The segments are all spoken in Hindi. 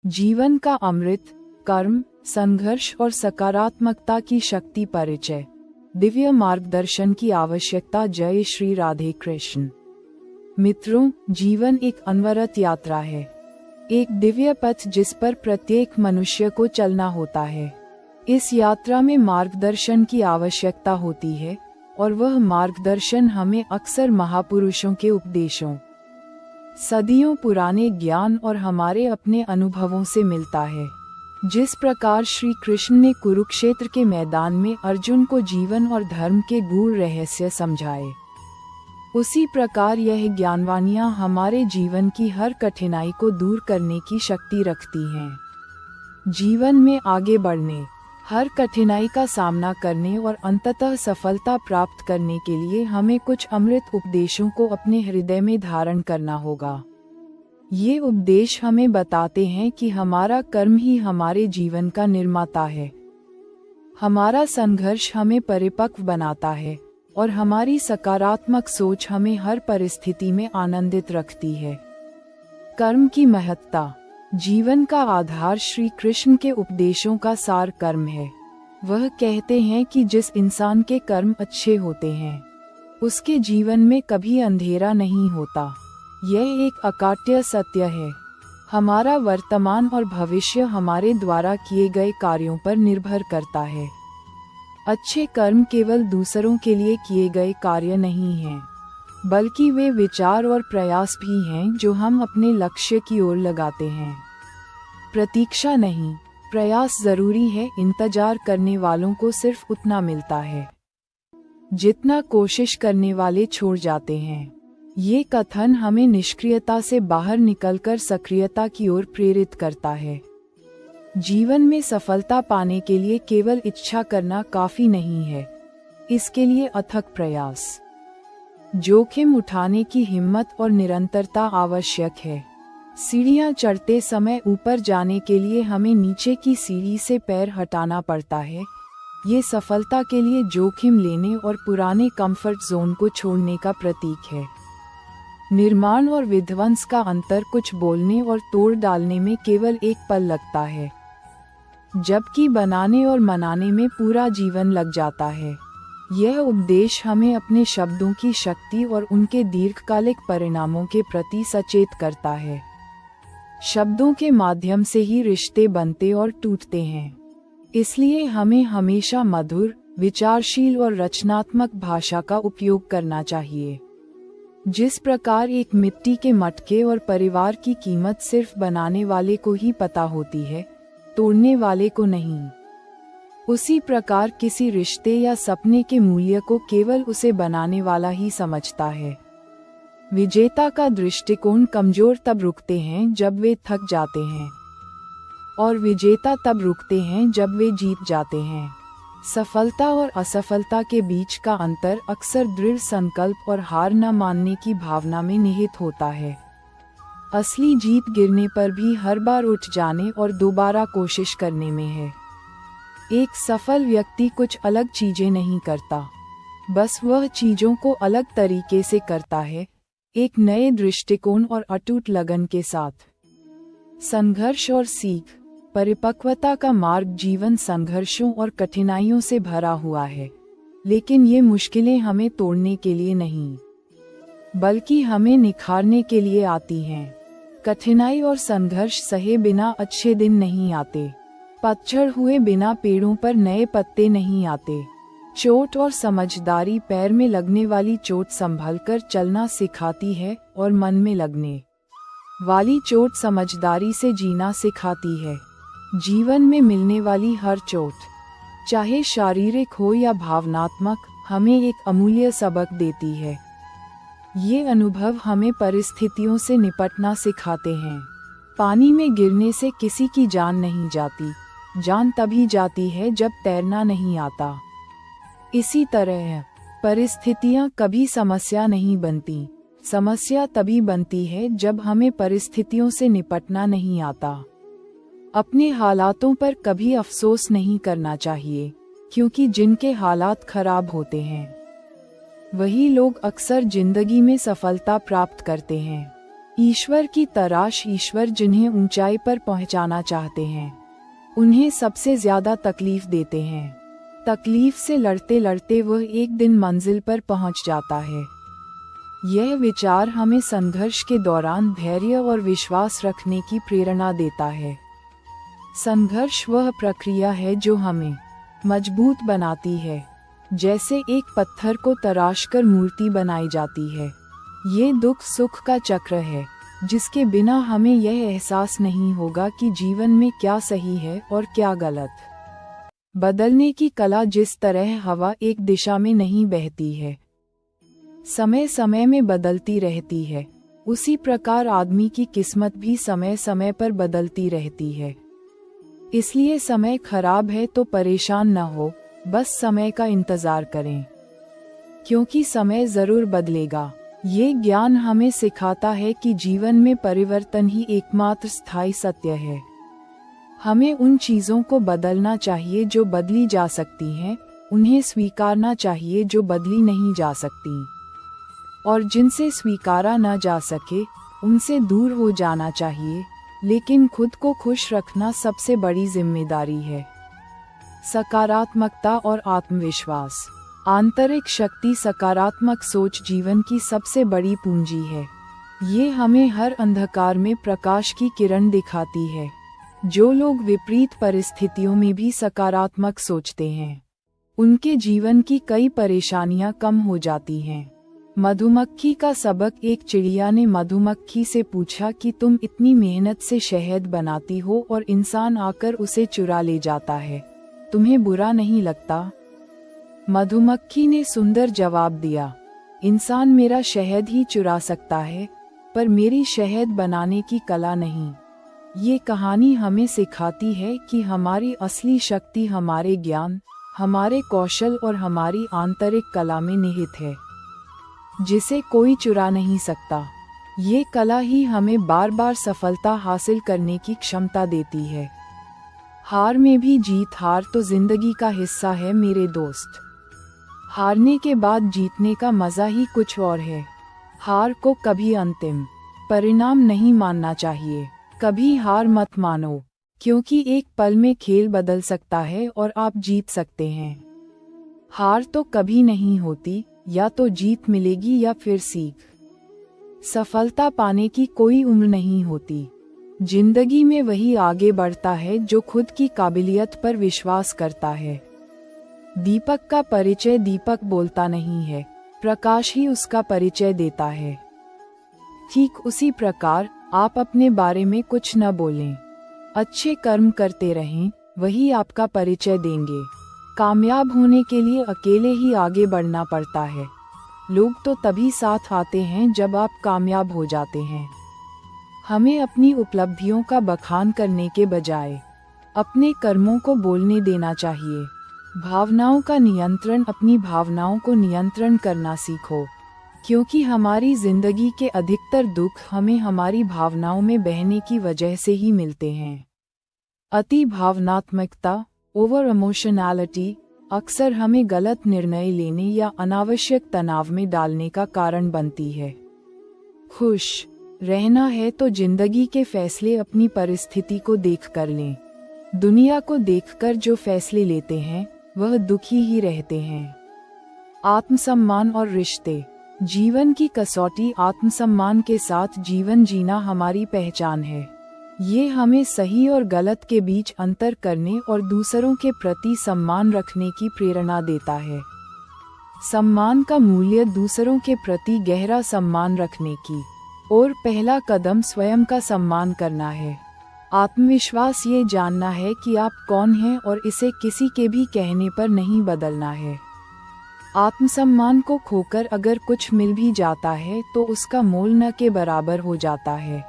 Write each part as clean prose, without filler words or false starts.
जीवन का अमृत, कर्म, संघर्ष और सकारात्मकता की शक्ति परिचय, दिव्य मार्गदर्शन की आवश्यकता। जय श्री राधे कृष्ण। मित्रों, जीवन एक अनवरत यात्रा है, एक दिव्य पथ जिस पर प्रत्येक मनुष्य को चलना होता है। इस यात्रा में मार्गदर्शन की आवश्यकता होती है और वह मार्गदर्शन हमें अक्सर महापुरुषों के उपदेशों, सदियों पुराने ज्ञान और हमारे अपने अनुभवों से मिलता है। जिस प्रकार श्री कृष्ण ने कुरुक्षेत्र के मैदान में अर्जुन को जीवन और धर्म के गूढ़ रहस्य समझाए, उसी प्रकार यह ज्ञानवाणियां हमारे जीवन की हर कठिनाई को दूर करने की शक्ति रखती हैं। जीवन में आगे बढ़ने, हर कठिनाई का सामना करने और अंततः सफलता प्राप्त करने के लिए हमें कुछ अमृत उपदेशों को अपने हृदय में धारण करना होगा। ये उपदेश हमें बताते हैं कि हमारा कर्म ही हमारे जीवन का निर्माता है। हमारा संघर्ष हमें परिपक्व बनाता है और हमारी सकारात्मक सोच हमें हर परिस्थिति में आनंदित रखती है। कर्म की महत्ता। जीवन का आधार श्री कृष्ण के उपदेशों का सार कर्म है। वह कहते हैं कि जिस इंसान के कर्म अच्छे होते हैं, उसके जीवन में कभी अंधेरा नहीं होता। यह एक अकाट्य सत्य है। हमारा वर्तमान और भविष्य हमारे द्वारा किए गए कार्यों पर निर्भर करता है। अच्छे कर्म केवल दूसरों के लिए किए गए कार्य नहीं हैं, बल्कि वे विचार और प्रयास भी हैं जो हम अपने लक्ष्य की ओर लगाते हैं। प्रतीक्षा नहीं, प्रयास जरूरी है। इंतजार करने वालों को सिर्फ उतना मिलता है जितना कोशिश करने वाले छोड़ जाते हैं। ये कथन हमें निष्क्रियता से बाहर निकलकर सक्रियता की ओर प्रेरित करता है। जीवन में सफलता पाने के लिए केवल इच्छा करना काफी नहीं है, इसके लिए अथक प्रयास, जोखिम उठाने की हिम्मत और निरंतरता आवश्यक है। सीढ़ियां चढ़ते समय ऊपर जाने के लिए हमें नीचे की सीढ़ी से पैर हटाना पड़ता है। ये सफलता के लिए जोखिम लेने और पुराने कंफर्ट जोन को छोड़ने का प्रतीक है। निर्माण और विध्वंस का अंतर कुछ बोलने और तोड़ डालने में केवल एक पल लगता है, जबकि बनाने और मनाने में पूरा जीवन लग जाता है। यह उपदेश हमें अपने शब्दों की शक्ति और उनके दीर्घकालिक परिणामों के प्रति सचेत करता है। शब्दों के माध्यम से ही रिश्ते बनते और टूटते हैं, इसलिए हमें हमेशा मधुर, विचारशील और रचनात्मक भाषा का उपयोग करना चाहिए। जिस प्रकार एक मिट्टी के मटके और परिवार की कीमत सिर्फ बनाने वाले को ही पता होती है, तोड़ने वाले को नहीं, उसी प्रकार किसी रिश्ते या सपने के मूल्य को केवल उसे बनाने वाला ही समझता है। विजेता का दृष्टिकोण कमजोर तब रुकते हैं जब वे थक जाते हैं, और विजेता तब रुकते हैं जब वे जीत जाते हैं। सफलता और असफलता के बीच का अंतर अक्सर दृढ़ संकल्प और हार न मानने की भावना में निहित होता है। असली जीत गिरने पर भी हर बार उठ जाने और दोबारा कोशिश करने में है। एक सफल व्यक्ति कुछ अलग चीजें नहीं करता, बस वह चीजों को अलग तरीके से करता है, एक नए दृष्टिकोण और अटूट लगन के साथ। संघर्ष और सीख। परिपक्वता का मार्ग जीवन संघर्षों और कठिनाइयों से भरा हुआ है, लेकिन ये मुश्किलें हमें तोड़ने के लिए नहीं, बल्कि हमें निखारने के लिए आती हैं। कठिनाई और संघर्ष सहे बिना अच्छे दिन नहीं आते। पतझड़ हुए बिना पेड़ों पर नए पत्ते नहीं आते। चोट और समझदारी, पैर में लगने वाली चोट संभलकर चलना सिखाती है और मन में लगने वाली चोट समझदारी से जीना सिखाती है। जीवन में मिलने वाली हर चोट, चाहे शारीरिक हो या भावनात्मक, हमें एक अमूल्य सबक देती है। ये अनुभव हमें परिस्थितियों से निपटना सिखाते हैं। पानी में गिरने से किसी की जान नहीं जाती, जान तभी जाती है जब तैरना नहीं आता। इसी तरह परिस्थितियां कभी समस्या नहीं बनती, समस्या तभी बनती है जब हमें परिस्थितियों से निपटना नहीं आता। अपने हालातों पर कभी अफसोस नहीं करना चाहिए, क्योंकि जिनके हालात खराब होते हैं, वही लोग अक्सर जिंदगी में सफलता प्राप्त करते हैं। ईश्वर की तलाश। ईश्वर जिन्हें ऊंचाई पर पहुंचाना चाहते हैं उन्हें सबसे ज्यादा तकलीफ देते हैं। तकलीफ से लड़ते लड़ते वह एक दिन मंजिल पर पहुंच जाता है। यह विचार हमें संघर्ष के दौरान धैर्य और विश्वास रखने की प्रेरणा देता है। संघर्ष वह प्रक्रिया है जो हमें मजबूत बनाती है, जैसे एक पत्थर को तराशकर मूर्ति बनाई जाती है। ये दुख सुख का चक्र है, जिसके बिना हमें यह एहसास नहीं होगा कि जीवन में क्या सही है और क्या गलत। बदलने की कला जिस तरह हवा एक दिशा में नहीं बहती है, समय समय में बदलती रहती है, उसी प्रकार आदमी की किस्मत भी समय समय पर बदलती रहती है। इसलिए समय खराब है तो परेशान न हो, बस समय का इंतजार करें, क्योंकि समय जरूर बदलेगा। ये ज्ञान हमें सिखाता है कि जीवन में परिवर्तन ही एकमात्र स्थायी सत्य है। हमें उन चीजों को बदलना चाहिए जो बदली जा सकती हैं, उन्हें स्वीकारना चाहिए जो बदली नहीं जा सकती, और जिनसे स्वीकारा न जा सके उनसे दूर हो जाना चाहिए। लेकिन खुद को खुश रखना सबसे बड़ी जिम्मेदारी है। सकारात्मकता और आत्मविश्वास। आंतरिक शक्ति, सकारात्मक सोच जीवन की सबसे बड़ी पूंजी है। ये हमें हर अंधकार में प्रकाश की किरण दिखाती है। जो लोग विपरीत परिस्थितियों में भी सकारात्मक सोचते हैं, उनके जीवन की कई परेशानियां कम हो जाती हैं। मधुमक्खी का सबक। एक चिड़िया ने मधुमक्खी से पूछा कि तुम इतनी मेहनत से शहद बनाती हो और इंसान आकर उसे चुरा ले जाता है, तुम्हें बुरा नहीं लगता? मधुमक्खी ने सुंदर जवाब दिया, इंसान मेरा शहद ही चुरा सकता है, पर मेरी शहद बनाने की कला नहीं। ये कहानी हमें सिखाती है कि हमारी असली शक्ति हमारे ज्ञान, हमारे कौशल और हमारी आंतरिक कला में निहित है, जिसे कोई चुरा नहीं सकता। ये कला ही हमें बार बार सफलता हासिल करने की क्षमता देती है। हार में भी जीत। हार तो जिंदगी का हिस्सा है मेरे दोस्त। हारने के बाद जीतने का मजा ही कुछ और है। हार को कभी अंतिम परिणाम नहीं मानना चाहिए। कभी हार मत मानो, क्योंकि एक पल में खेल बदल सकता है और आप जीत सकते हैं। हार तो कभी नहीं होती, या तो जीत मिलेगी या फिर सीख। सफलता पाने की कोई उम्र नहीं होती। जिंदगी में वही आगे बढ़ता है जो खुद की काबिलियत पर विश्वास करता है। दीपक का परिचय दीपक बोलता नहीं है, प्रकाश ही उसका परिचय देता है। ठीक उसी प्रकार आप अपने बारे में कुछ न बोलें, अच्छे कर्म करते रहें, वही आपका परिचय देंगे। कामयाब होने के लिए अकेले ही आगे बढ़ना पड़ता है। लोग तो तभी साथ आते हैं जब आप कामयाब हो जाते हैं। हमें अपनी उपलब्धियों का बखान करने के बजाय अपने कर्मों को बोलने देना चाहिए। भावनाओं का नियंत्रण। अपनी भावनाओं को नियंत्रण करना सीखो, क्योंकि हमारी जिंदगी के अधिकतर दुख हमें हमारी भावनाओं में बहने की वजह से ही मिलते हैं। अति भावनात्मकता, ओवर इमोशनैलिटी, अक्सर हमें गलत निर्णय लेने या अनावश्यक तनाव में डालने का कारण बनती है। खुश रहना है तो जिंदगी के फैसले अपनी परिस्थिति को देख कर लें। दुनिया को देखकर जो फैसले लेते हैं वह दुखी ही रहते हैं। आत्मसम्मान और रिश्ते। जीवन की कसौटी आत्मसम्मान के साथ जीवन जीना हमारी पहचान है। ये हमें सही और गलत के बीच अंतर करने और दूसरों के प्रति सम्मान रखने की प्रेरणा देता है। सम्मान का मूल्य दूसरों के प्रति गहरा सम्मान रखने की और पहला कदम स्वयं का सम्मान करना है। आत्मविश्वास ये जानना है कि आप कौन हैं और इसे किसी के भी कहने पर नहीं बदलना है। आत्मसम्मान को खोकर अगर कुछ मिल भी जाता है तो उसका मोल न के बराबर हो जाता है।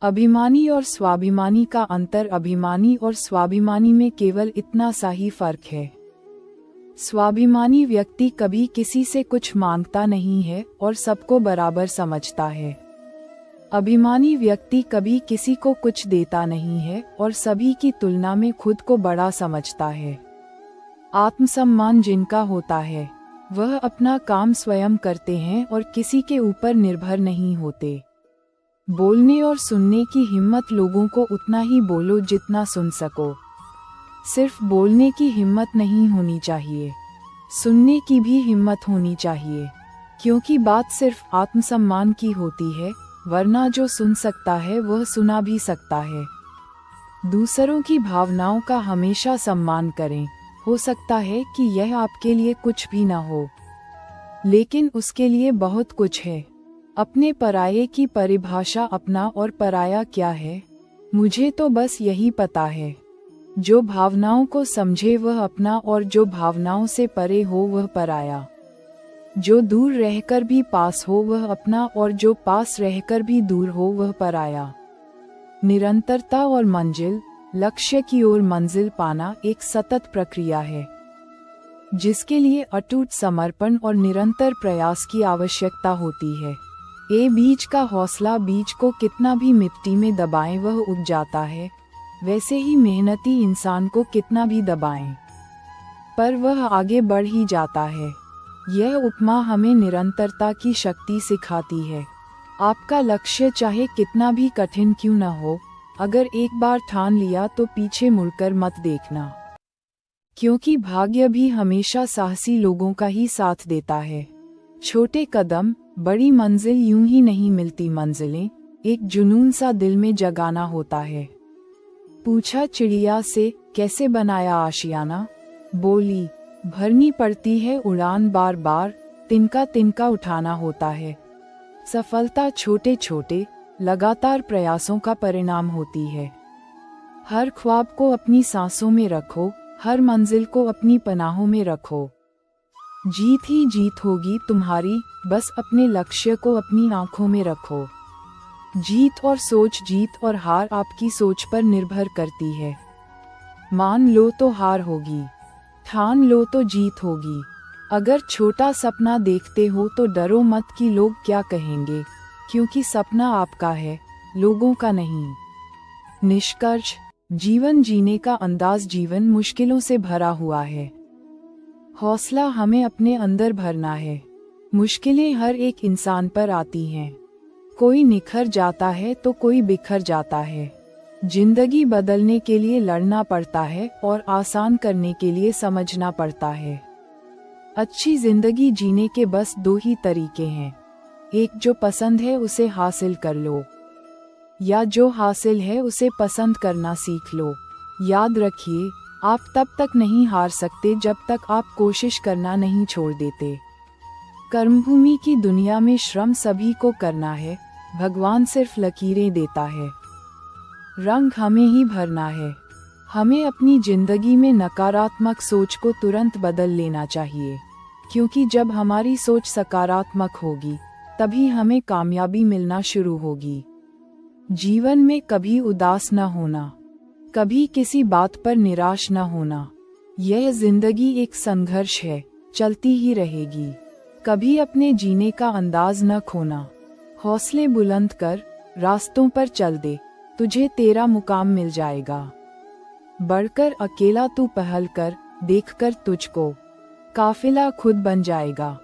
अभिमानी और स्वाभिमानी का अंतर। अभिमानी और स्वाभिमानी में केवल इतना सा ही फर्क है। स्वाभिमानी व्यक्ति कभी किसी से कुछ मांगता नहीं है और सबको बराबर समझता है। अभिमानी व्यक्ति कभी किसी को कुछ देता नहीं है और सभी की तुलना में खुद को बड़ा समझता है। आत्मसम्मान जिनका होता है वह अपना काम स्वयं करते हैं और किसी के ऊपर निर्भर नहीं होते। बोलने और सुनने की हिम्मत लोगों को उतना ही बोलो जितना सुन सको। सिर्फ बोलने की हिम्मत नहीं होनी चाहिए, सुनने की भी हिम्मत होनी चाहिए, क्योंकि बात सिर्फ आत्मसम्मान की होती है, वरना जो सुन सकता है वह सुना भी सकता है। दूसरों की भावनाओं का हमेशा सम्मान करें। हो सकता है कि यह आपके लिए कुछ भी न हो, लेकिन उसके लिए बहुत कुछ है। अपने पराये की परिभाषा अपना और पराया क्या है? मुझे तो बस यही पता है। जो भावनाओं को समझे वह अपना, और जो भावनाओं से परे हो वह पराया। जो दूर रहकर भी पास हो वह अपना, और जो पास रहकर भी दूर हो वह पराया। निरंतरता और मंजिल, लक्ष्य की ओर मंजिल पाना एक सतत प्रक्रिया है, जिसके लिए अटूट समर्पण और निरंतर प्रयास की आवश्यकता होती है। बीज का हौसला बीज को कितना भी मिट्टी में दबाएं वह उग जाता है, वैसे ही मेहनती इंसान को कितना भी दबाएं, पर वह आगे बढ़ ही जाता है। यह उपमा हमें निरंतरता की शक्ति सिखाती है। आपका लक्ष्य चाहे कितना भी कठिन क्यों न हो, अगर एक बार ठान लिया तो पीछे मुड़कर मत देखना, क्योंकि भाग्य भी हमेशा साहसी लोगों का ही साथ देता है। छोटे कदम, बड़ी मंजिल, यूं ही नहीं मिलती मंजिलें, एक जुनून सा दिल में जगाना होता है। पूछा चिड़िया से, कैसे बनाया आशियाना? बोली, भरनी पड़ती है उड़ान बार बार, तिनका तिनका उठाना होता है। सफलता छोटे छोटे लगातार प्रयासों का परिणाम होती है। हर ख्वाब को अपनी सांसों में रखो, हर मंजिल को अपनी पनाहों में रखो। जीत ही जीत होगी तुम्हारी, बस अपने लक्ष्य को अपनी आंखों में रखो। जीत और सोच, जीत और हार आपकी सोच पर निर्भर करती है। मान लो तो हार होगी, ठान लो तो जीत होगी। अगर छोटा सपना देखते हो तो डरो मत कि लोग क्या कहेंगे, क्योंकि सपना आपका है, लोगों का नहीं। निष्कर्ष, जीवन जीने का अंदाज जीवन मुश्किलों से भरा हुआ है। हौसला हमें अपने अंदर भरना है। मुश्किलें हर एक इंसान पर आती हैं। कोई निखर जाता है तो कोई बिखर जाता है। जिंदगी बदलने के लिए लड़ना पड़ता है और आसान करने के लिए समझना पड़ता है। अच्छी जिंदगी जीने के बस दो ही तरीके हैं, एक जो पसंद है उसे हासिल कर लो, या जो हासिल है उसे पसंद करना सीख लो। याद रखिए, आप तब तक नहीं हार सकते जब तक आप कोशिश करना नहीं छोड़ देते। कर्मभूमि की दुनिया में श्रम सभी को करना है, भगवान सिर्फ लकीरें देता है। रंग हमें ही भरना है। हमें अपनी जिंदगी में नकारात्मक सोच को तुरंत बदल लेना चाहिए, क्योंकि जब हमारी सोच सकारात्मक होगी तभी हमें कामयाबी मिलना शुरू होगी। जीवन में कभी उदास न होना, कभी किसी बात पर निराश न होना। यह जिंदगी एक संघर्ष है, चलती ही रहेगी। कभी अपने जीने का अंदाज न खोना। हौसले बुलंद कर, रास्तों पर चल दे, तुझे तेरा मुकाम मिल जाएगा। बढ़कर अकेला तू पहल कर, देखकर तुझको काफिला खुद बन जाएगा।